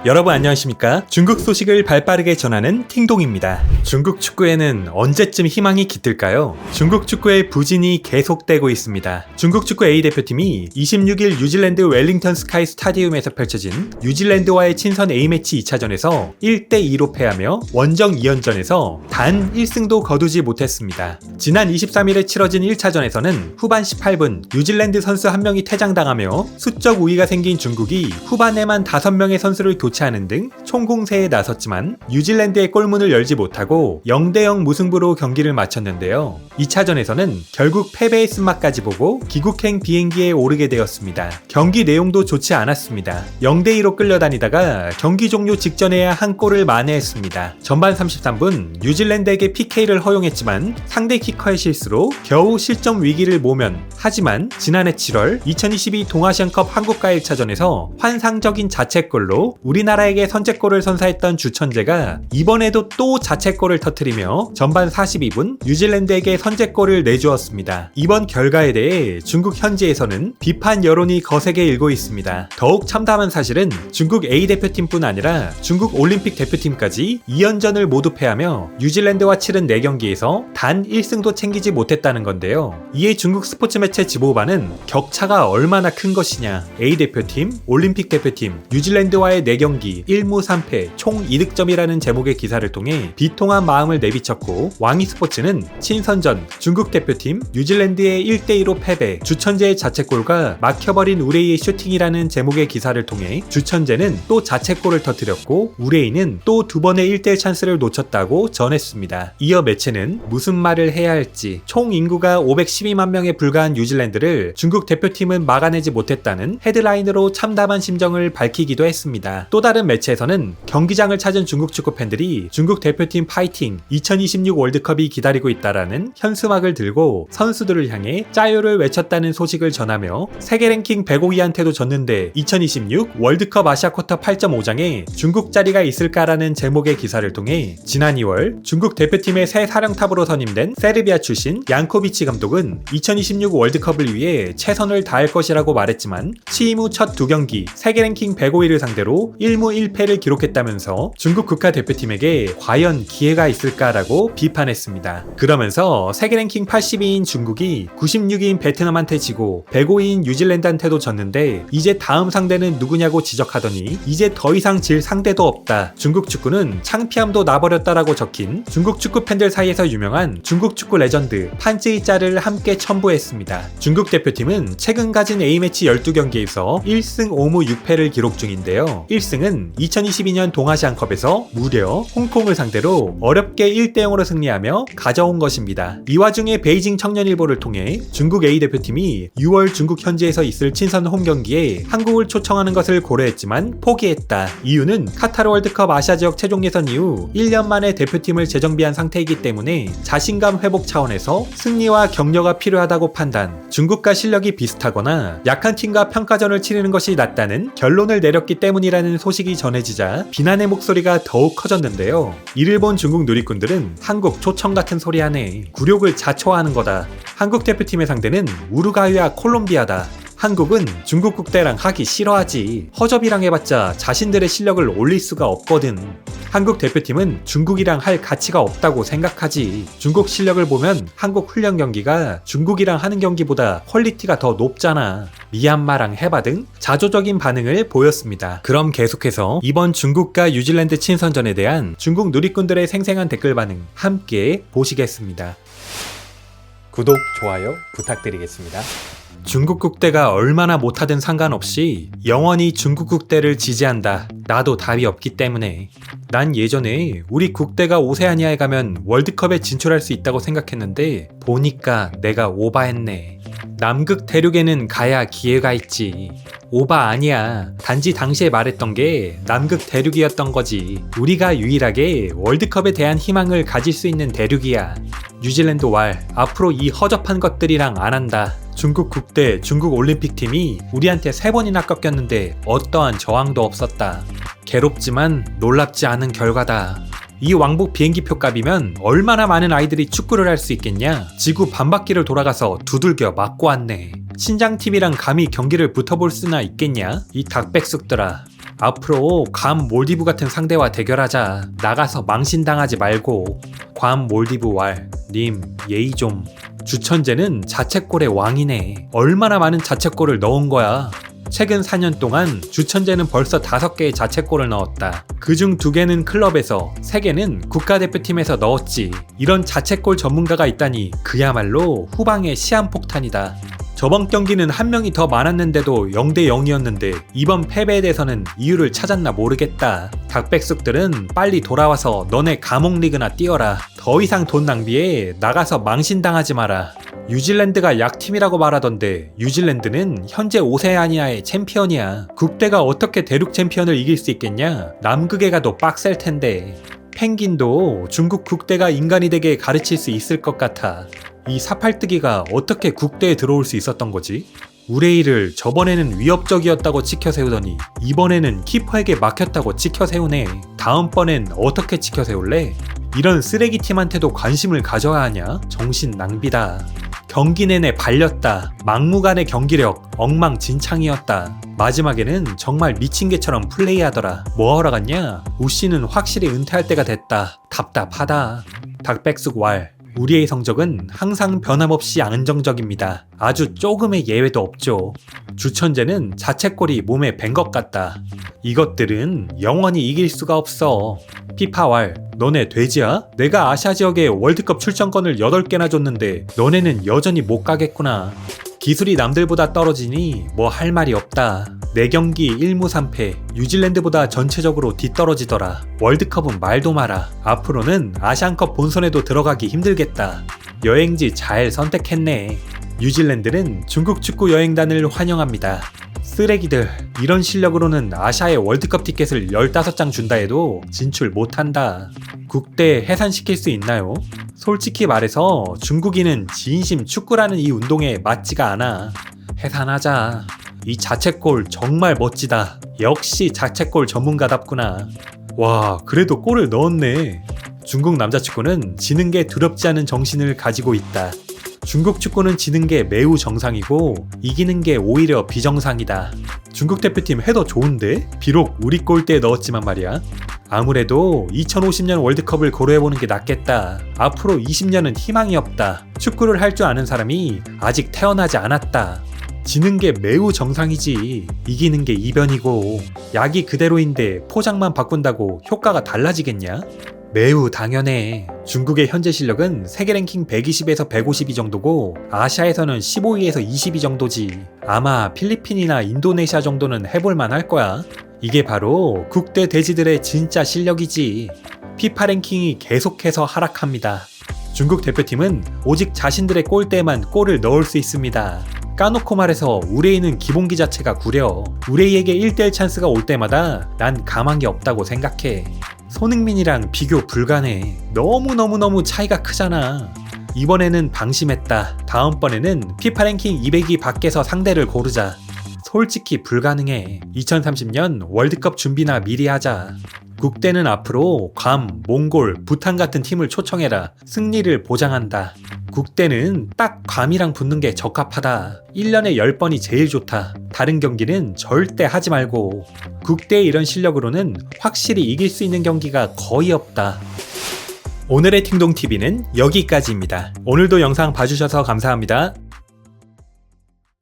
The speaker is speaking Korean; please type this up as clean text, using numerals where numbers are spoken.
여러분 안녕하십니까? 중국 소식을 발빠르게 전하는 팅동입니다. 중국 축구에는 언제쯤 희망이 깃들까요? 중국 축구의 부진이 계속되고 있습니다. 중국 축구 A대표팀이 26일 뉴질랜드 웰링턴 스카이 스타디움에서 펼쳐진 뉴질랜드와의 친선 A매치 2차전에서 1대2로 패하며 원정 2연전에서 단 1승도 거두지 못했습니다. 지난 23일에 치러진 1차전에서는 후반 18분 뉴질랜드 선수 한 명이 퇴장당하며 수적 우위가 생긴 중국이 후반에만 5명의 선수를 교체하는 등 총공세에 나섰지만 뉴질랜드의 골문을 열지 못하고 0대0 무승부로 경기를 마쳤는데요. 2차전에서는 결국 패배의 쓴맛까지 보고 귀국행 비행기에 오르게 되었습니다. 경기 내용도 좋지 않았습니다. 0대2로 끌려다니다가 경기 종료 직전에야 한 골을 만회했습니다. 전반 33분 뉴질랜드에게 PK를 허용했지만 상대 키커의 실수로 겨우 실점 위기를 모면, 하지만 지난해 7월 2022 동아시안컵 한국과 1차전에서 환상적인 자책골로 우리나라에게 선제골을 선사했던 주천재가 이번에도 또 자책골을 터뜨리며 전반 42분 뉴질랜드에게 선제골을 내주었습니다. 이번 결과에 대해 중국 현지에서는 비판 여론이 거세게 일고 있습니다. 더욱 참담한 사실은 중국 A대표팀뿐 아니라 중국 올림픽 대표팀까지 2연전을 모두 패하며 뉴질랜드와 치른 4경기에서 단 1승도 챙기지 못했다는 건데요. 이에 중국 스포츠 매체 지보반은 격차가 얼마나 큰 것이냐, A대표팀, 올림픽 대표팀, 뉴질랜드와의 4경기 1무 3패 총 2득점이라는 제목의 기사를 통해 비통한 마음을 내비쳤고, 왕이스포츠는 친선전 중국 대표팀 뉴질랜드의 1대2로 패배, 주천재의 자책골과 막혀버린 우레이의 슈팅이라는 제목의 기사를 통해 주천재는 또 자책골을 터뜨렸고 우레이는 또 2번의 1대1 찬스를 놓쳤다고 전했습니다. 이어 매체는 무슨 말을 해야 할지, 총 인구가 512만 명에 불과한 뉴질랜드를 중국 대표팀은 막아내지 못했다는 헤드라인으로 참담한 심정을 밝히기도 했습니다. 또 다른 매체에서는 경기장을 찾은 중국 축구 팬들이 중국 대표팀 파이팅 2026 월드컵이 기다리고 있다라는 현수막을 들고 선수들을 향해 짜요를 외쳤다는 소식을 전하며 세계 랭킹 105위한테도 졌는데 2026 월드컵 아시아 쿼터 8.5장에 중국 자리가 있을까라는 제목의 기사를 통해 지난 2월 중국 대표팀의 새 사령탑으로 선임된 세르비아 출신 양코비치 감독은 2026 월드컵을 위해 최선을 다할 것이라고 말했지만 취임 후 첫 2경기 세계 랭킹 105위를 상대로 1무 1패를 기록했다면서 중국 국가대표팀에게 과연 기회가 있을까라고 비판했습니다. 그러면서 세계 랭킹 80위인 중국이 96위인 베트남한테 지고 105위인 뉴질랜드한테도 졌는데 이제 다음 상대는 누구냐고 지적하더니 이제 더 이상 질 상대도 없다, 중국 축구는 창피함도 나버렸다라고 적힌 중국 축구 팬들 사이에서 유명한 중국 축구 레전드 판쯔이짜를 함께 첨부했습니다. 중국 대표팀은 최근 가진 A매치 12경기에서 1승 5무 6패를 기록 중인데요. 1승은 2022년 동아시안컵에서 무려 홍콩을 상대로 어렵게 1대0으로 승리하며 가져온 것입니다. 이 와중에 베이징 청년일보를 통해 중국 A대표팀이 6월 중국 현지에서 있을 친선 홈경기에 한국을 초청하는 것을 고려했지만 포기했다. 이유는 카타르 월드컵 아시아 지역 최종 예선 이후 1년 만에 대표팀을 재정비한 상태이기 때문에 자신감 회복 차원에서 승리와 격려가 필요하다고 판단, 중국과 실력이 비슷하거나 약한 팀과 평가전을 치르는 것이 낫다는 결론을 내렸기 때문이라는 소식이 전해지자 비난의 목소리가 더욱 커졌는데요. 이를 본 중국 누리꾼들은 한국 초청 같은 소리 하네, 굴욕을 자초하는 거다, 한국 대표팀의 상대는 우루과이와 콜롬비아다, 한국은 중국 국대랑 하기 싫어하지, 허접이랑 해봤자 자신들의 실력을 올릴 수가 없거든, 한국 대표팀은 중국이랑 할 가치가 없다고 생각하지, 중국 실력을 보면 한국 훈련 경기가 중국이랑 하는 경기보다 퀄리티가 더 높잖아, 미얀마랑 해봐 등 자조적인 반응을 보였습니다. 그럼 계속해서 이번 중국과 뉴질랜드 친선전에 대한 중국 누리꾼들의 생생한 댓글 반응 함께 보시겠습니다. 구독, 좋아요 부탁드리겠습니다. 중국 국대가 얼마나 못하든 상관없이 영원히 중국 국대를 지지한다. 나도 답이 없기 때문에. 난 예전에 우리 국대가 오세아니아에 가면 월드컵에 진출할 수 있다고 생각했는데 보니까 내가 오바했네. 남극 대륙에는 가야 기회가 있지. 오바 아니야. 단지 당시에 말했던 게 남극 대륙이었던 거지. 우리가 유일하게 월드컵에 대한 희망을 가질 수 있는 대륙이야. 뉴질랜드 왈, 앞으로 이 허접한 것들이랑 안 한다. 중국 국대, 중국 올림픽팀이 우리한테 3번이나 꺾였는데 어떠한 저항도 없었다. 괴롭지만 놀랍지 않은 결과다. 이 왕복 비행기표 값이면 얼마나 많은 아이들이 축구를 할 수 있겠냐? 지구 반바퀴를 돌아가서 두들겨 맞고 왔네. 신장TV랑 감히 경기를 붙어볼 수나 있겠냐? 이 닭백숙들아. 앞으로 괌 몰디브 같은 상대와 대결하자. 나가서 망신당하지 말고. 괌 몰디브 왈, 님 예의 좀. 주천재는 자책골의 왕이네. 얼마나 많은 자책골을 넣은 거야. 최근 4년 동안 주천재는 벌써 5개의 자책골을 넣었다. 그중 2개는 클럽에서, 3개는 국가대표팀에서 넣었지. 이런 자책골 전문가가 있다니 그야말로 후방의 시한폭탄이다. 저번 경기는 한 명이 더 많았는데도 0대 0이었는데 이번 패배에 대해서는 이유를 찾았나 모르겠다. 닭백숙들은 빨리 돌아와서 너네 감옥리그나 뛰어라. 더 이상 돈 낭비해 나가서 망신당하지 마라. 뉴질랜드가 약팀이라고 말하던데 뉴질랜드는 현재 오세아니아의 챔피언이야. 국대가 어떻게 대륙 챔피언을 이길 수 있겠냐? 남극에 가도 빡셀 텐데. 펭귄도 중국 국대가 인간이 되게 가르칠 수 있을 것 같아. 이 사팔뜨기가 어떻게 국대에 들어올 수 있었던 거지? 우레이를 저번에는 위협적이었다고 치켜세우더니 이번에는 키퍼에게 막혔다고 치켜세우네. 다음번엔 어떻게 치켜세울래? 이런 쓰레기 팀한테도 관심을 가져야 하냐? 정신 낭비다. 경기 내내 발렸다. 막무가내 경기력 엉망진창이었다. 마지막에는 정말 미친 개처럼 플레이하더라. 뭐하러 갔냐? 우씨는 확실히 은퇴할 때가 됐다. 답답하다. 닭백숙 왈, 우리의 성적은 항상 변함없이 안정적입니다. 아주 조금의 예외도 없죠. 주천재는 자책골이 몸에 밴 것 같다. 이것들은 영원히 이길 수가 없어. 피파왈, 너네 돼지야? 내가 아시아 지역에 월드컵 출전권을 8개나 줬는데 너네는 여전히 못 가겠구나. 기술이 남들보다 떨어지니 뭐 할 말이 없다. 4경기 1무 3패, 뉴질랜드보다 전체적으로 뒤떨어지더라. 월드컵은 말도 마라. 앞으로는 아시안컵 본선에도 들어가기 힘들겠다. 여행지 잘 선택했네. 뉴질랜드는 중국 축구 여행단을 환영합니다. 쓰레기들, 이런 실력으로는 아시아의 월드컵 티켓을 15장 준다 해도 진출 못한다. 국대 해산시킬 수 있나요? 솔직히 말해서 중국인은 진심 축구라는 이 운동에 맞지가 않아. 해산하자. 이 자책골 정말 멋지다. 역시 자책골 전문가답구나. 와, 그래도 골을 넣었네. 중국 남자 축구는 지는 게 두렵지 않은 정신을 가지고 있다. 중국 축구는 지는 게 매우 정상이고 이기는 게 오히려 비정상이다. 중국 대표팀 헤더 좋은데? 비록 우리 골대에 넣었지만 말이야. 아무래도 2050년 월드컵을 고려해보는 게 낫겠다. 앞으로 20년은 희망이 없다. 축구를 할 줄 아는 사람이 아직 태어나지 않았다. 지는 게 매우 정상이지. 이기는 게 이변이고. 약이 그대로인데 포장만 바꾼다고 효과가 달라지겠냐? 매우 당연해. 중국의 현재 실력은 세계 랭킹 120에서 152 정도고 아시아에서는 15위에서 20위 정도지. 아마 필리핀이나 인도네시아 정도는 해볼만 할 거야. 이게 바로 국대 돼지들의 진짜 실력이지. 피파 랭킹이 계속해서 하락합니다. 중국 대표팀은 오직 자신들의 골대에만 골을 넣을 수 있습니다. 까놓고 말해서 우레이는 기본기 자체가 구려. 우레이에게 1대1 찬스가 올 때마다 난 가망이 없다고 생각해. 손흥민이랑 비교 불가네. 너무너무 차이가 크잖아. 이번에는 방심했다. 다음번에는 피파 랭킹 200위 밖에서 상대를 고르자. 솔직히 불가능해. 2030년 월드컵 준비나 미리 하자. 국대는 앞으로 괌, 몽골, 부탄 같은 팀을 초청해라. 승리를 보장한다. 국대는 딱 괌이랑 붙는 게 적합하다. 1년에 10번이 제일 좋다. 다른 경기는 절대 하지 말고. 국대의 이런 실력으로는 확실히 이길 수 있는 경기가 거의 없다. 오늘의 팅동TV는 여기까지입니다. 오늘도 영상 봐주셔서 감사합니다.